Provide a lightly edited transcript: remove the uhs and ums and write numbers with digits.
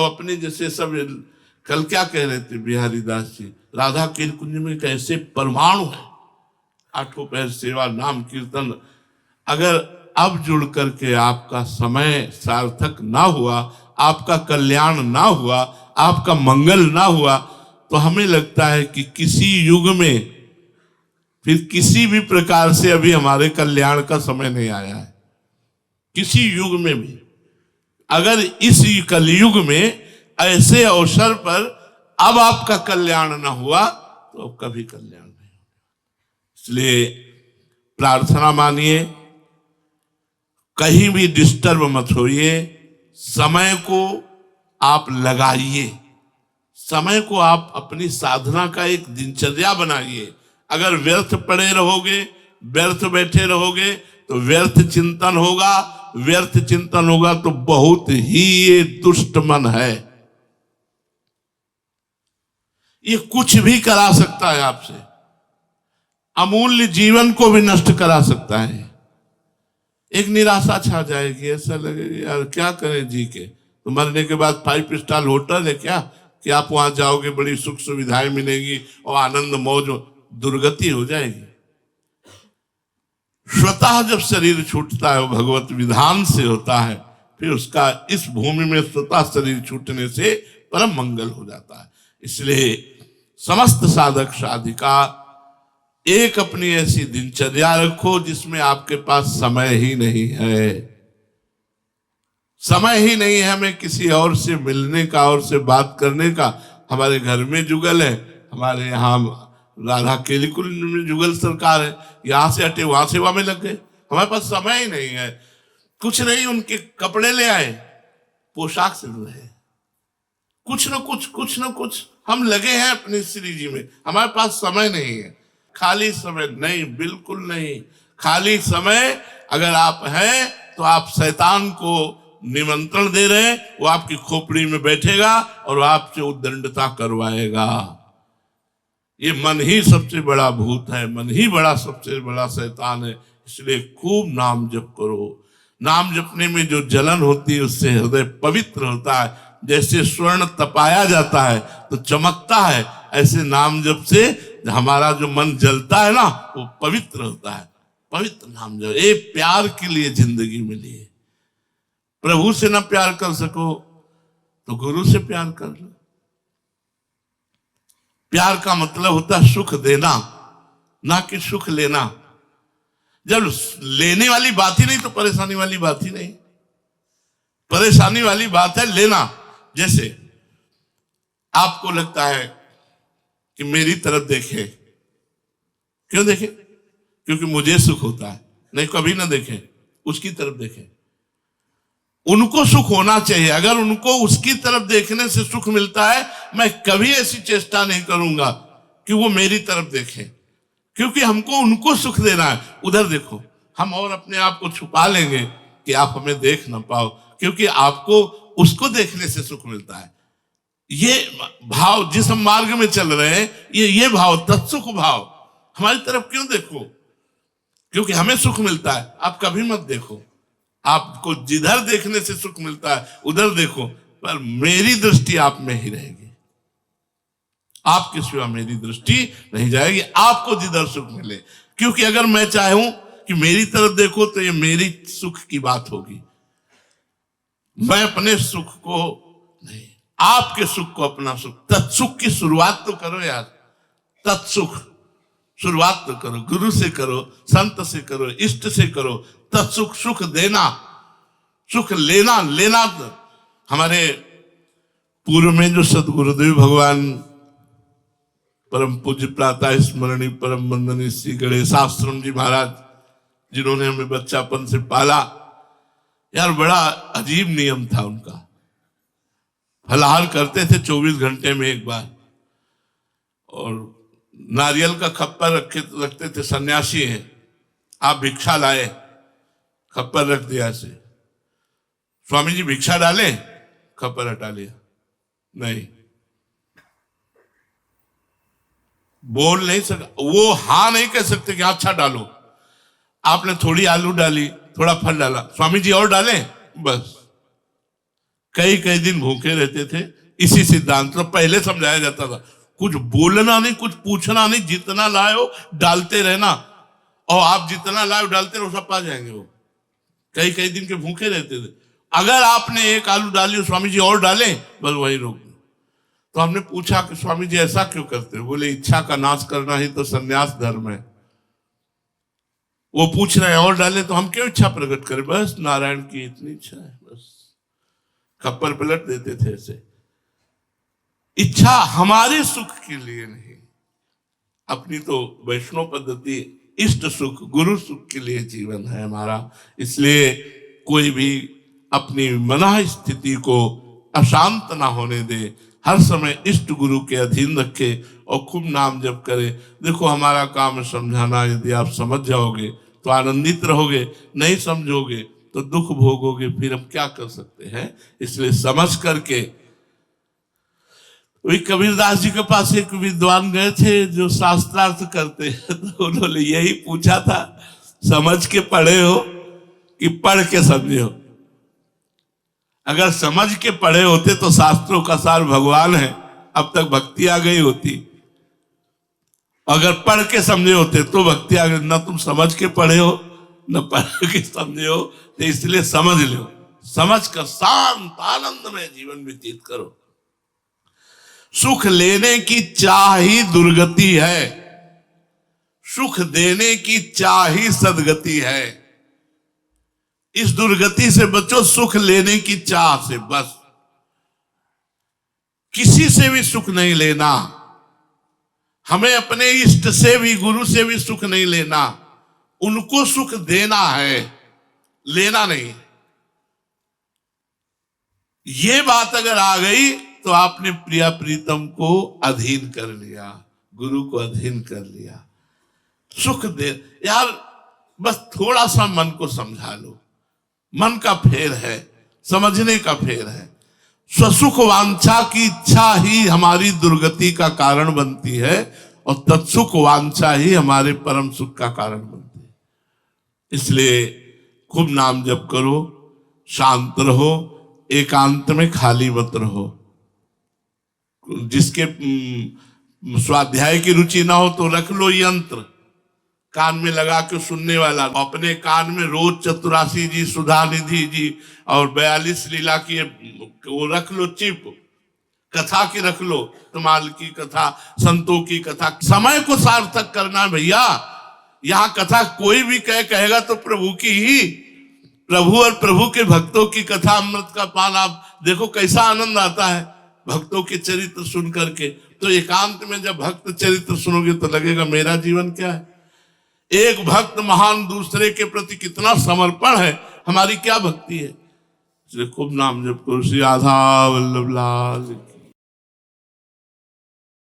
अपने जैसे सब कल क्या कह रहे थे बिहारी दास जी, राधा के कुंज में कैसे परमाणु है, आठों पहर सेवा नाम कीर्तन। अगर अब जुड़ करके आपका समय सार्थक ना हुआ, आपका कल्याण ना हुआ, आपका मंगल ना हुआ, तो हमें लगता है कि किसी युग में फिर किसी भी प्रकार से अभी हमारे कल्याण का समय नहीं आया है। किसी युग में भी अगर इस कलयुग में ऐसे अवसर पर अब आपका कल्याण ना हुआ तो अब कभी कल्याण नहीं होगा। इसलिए प्रार्थना मानिए, कहीं भी डिस्टर्ब मत होइए, समय को आप लगाइए, समय को आप अपनी साधना का एक दिनचर्या बनाइए। अगर व्यर्थ पड़े रहोगे, व्यर्थ बैठे रहोगे तो व्यर्थ चिंतन होगा, व्यर्थ चिंतन होगा तो बहुत ही ये दुष्ट मन है, ये कुछ भी करा सकता है आपसे, अमूल्य जीवन को भी नष्ट करा सकता है। एक निराशा छा जाएगी, ऐसा लगेगा यार क्या करें जी के, तो मरने के बाद 5 स्टार होटल है क्या कि आप वहां जाओगे, बड़ी सुख सुविधाएं मिलेगी और आनंद मौज, दुर्गति हो जाएगी। स्वतः जब शरीर छूटता है वो भगवत विधान से होता है, फिर उसका इस भूमि में स्वतः शरीर छूटने से परम मंगल हो जाता है। इसलिए समस्त साधक साधिका एक अपनी ऐसी दिनचर्या रखो जिसमें आपके पास समय ही नहीं है, समय ही नहीं है हमें किसी और से मिलने का और से बात करने का। हमारे घर में जुगल है, हमारे यहाँ राधा केली कुंज में जुगल सरकार है, यहां से हटे वहां सेवा में लग गए, हमारे पास समय ही नहीं है। कुछ नहीं, उनके कपड़े ले आए, पोशाक सिल रहे, कुछ न कुछ हम लगे हैं अपनी श्री जी में, हमारे पास समय नहीं है। खाली समय नहीं, बिल्कुल नहीं। खाली समय अगर आप हैं तो आप शैतान को निमंत्रण दे रहे हैं, वो आपकी खोपड़ी में बैठेगा और आपसे उद्दंडता करवाएगा। ये मन ही सबसे बड़ा भूत है, मन ही बड़ा सबसे बड़ा शैतान है। इसलिए खूब नाम जप करो। नाम जपने में जो जलन होती है उससे हृदय पवित्र होता है। जैसे स्वर्ण तपाया जाता है तो चमकता है, ऐसे नाम जप से हमारा जो मन जलता है ना वो पवित्र होता है। पवित्र नाम जप, एक प्यार के लिए जिंदगी मिली है। प्रभु से ना प्यार कर सको तो गुरु से प्यार कर लो। प्यार का मतलब होता है सुख देना, ना कि सुख लेना। जब लेने वाली बात ही नहीं तो परेशानी वाली बात ही नहीं। परेशानी वाली बात है लेना। जैसे आपको लगता है कि मेरी तरफ देखे, क्यों देखे? क्योंकि मुझे सुख होता है। नहीं, कभी ना देखे, उसकी तरफ देखे। उनको सुख होना चाहिए। अगर उनको उसकी तरफ देखने से सुख मिलता है, मैं कभी ऐसी चेष्टा नहीं करूंगा कि वो मेरी तरफ देखें, क्योंकि हमको उनको सुख देना है। उधर देखो, हम और अपने आप को छुपा लेंगे कि आप हमें देख ना पाओ, क्योंकि आपको उसको देखने से सुख मिलता है। ये भाव जिस हम मार्ग में चल रहे हैं, ये भाव तत्सुख भाव, हमारी तरफ क्यों देखो? क्योंकि हमें सुख मिलता है। आप कभी मत देखो, आपको जिधर देखने से सुख मिलता है उधर देखो, पर मेरी दृष्टि आप में ही रहेगी, आपके सिवा मेरी दृष्टि नहीं जाएगी। आपको जिधर सुख मिले, क्योंकि अगर मैं चाहूं कि मेरी तरफ देखो तो ये मेरी सुख की बात होगी। मैं अपने सुख को नहीं, आपके सुख को अपना सुख। तत्सुख की शुरुआत तो करो यार, तत्सुख शुरुआत तो करो, गुरु से करो, संत से करो, इष्ट से करो। तत्सुख, सुख देना, सुख लेना। लेना हमारे पूर्व में जो सदगुरुदेव भगवान परम पूज्य प्रातः स्मरणीय परम वंदनीय श्री गणेशाश्रम जी महाराज, जिन्होंने हमें बच्चापन से पाला, यार बड़ा अजीब नियम था उनका। फलाहार करते थे 24 घंटे में एक बार, और नारियल का खप्पर रखते थे। सन्यासी हैं, आप भिक्षा लाए, खप्पर रख दिया ऐसे, स्वामी जी भिक्षा डाले, खप्पर हटा लिया। नहीं, बोल नहीं सका वो, हाँ नहीं कह सकते कि अच्छा डालो। आपने थोड़ी आलू डाली, थोड़ा फल डाला, स्वामी जी और डालें, बस कई कई दिन भूखे रहते थे। इसी सिद्धांत को पहले समझाया जाता था, कुछ बोलना नहीं, कुछ पूछना नहीं, जितना लाओ डालते रहना, और आप जितना लाओ डालते रहो सब पा जाएंगे। वो कई कई दिन के भूखे रहते थे। अगर आपने एक आलू डाली, स्वामी जी और डालें, बस वही रोक दो। तो हमने पूछा कि स्वामी जी ऐसा क्यों करते हो? बोले इच्छा का नाश करना ही तो संन्यास धर्म है। वो पूछ रहे हैं और डाले, तो हम क्यों इच्छा प्रकट करें? बस नारायण की इतनी इच्छा है, बस खप्पर पलट देते थे ऐसे। इच्छा हमारे सुख के लिए नहीं, अपनी तो वैष्णव पद्धति इष्ट सुख गुरु सुख के लिए जीवन है हमारा। इसलिए कोई भी अपनी मन स्थिति को अशांत ना होने दे, हर समय इष्ट गुरु के अधीन रखे और खूब नाम जप करे। देखो हमारा काम है समझाना, यदि आप समझ जाओगे तो आनंदित रहोगे, नहीं समझोगे तो दुख भोगोगे, फिर हम क्या कर सकते हैं। इसलिए समझ करके। वही कबीरदास जी के पास एक विद्वान गए थे जो शास्त्रार्थ करते हैं, तो उन्होंने यही पूछा था, समझ के पढ़े हो कि पढ़ के समझे हो? अगर समझ के पढ़े होते तो शास्त्रों का सार भगवान है, अब तक भक्ति आ गई होती। अगर पढ़ के समझे होते तो भक्ति आ गई। न तुम समझ के पढ़े हो न पढ़ के समझे हो, तो इसलिए समझ लो, समझ कर शांत आनंद में जीवन व्यतीत करो। सुख लेने की चाह ही दुर्गति है, सुख देने की चाह ही सदगति है। इस दुर्गति से बचो, सुख लेने की चाह से। बस किसी से भी सुख नहीं लेना, हमें अपने इष्ट से भी गुरु से भी सुख नहीं लेना, उनको सुख देना है, लेना नहीं। ये बात अगर आ गई तो आपने प्रिया प्रीतम को अधीन कर लिया, गुरु को अधीन कर लिया। सुख दे यार, बस थोड़ा सा मन को समझा लो। मन का फेर है, समझने का फेर है। स्वसुख वांछा की इच्छा ही हमारी दुर्गति का कारण बनती है, और तत्सुख वांछा ही हमारे परम सुख का कारण बनती है। इसलिए खूब नाम जप करो, शांत रहो, एकांत में खाली मत रहो। जिसके स्वाध्याय की रुचि ना हो तो रख लो यंत्र कान में लगा के सुनने वाला। अपने कान में रोज 84 जी, सुधा निधि जी और 42 लीला की वो रख लो, चिप कथा की रख लो, कमाल की कथा, संतों की कथा। समय को सार्थक करना भैया। यहाँ कथा कोई भी कहेगा तो प्रभु की ही, प्रभु और प्रभु के भक्तों की कथा, अमृत का पान। आप देखो कैसा आनंद आता है भक्तों के चरित्र सुन करके। तो एकांत में जब भक्त चरित्र सुनोगे तो लगेगा मेरा जीवन क्या है। एक भक्त महान दूसरे के प्रति कितना समर्पण है, हमारी क्या भक्ति है। इसलिए खूब नाम जप करो। श्री राधा वल्लभ लाल।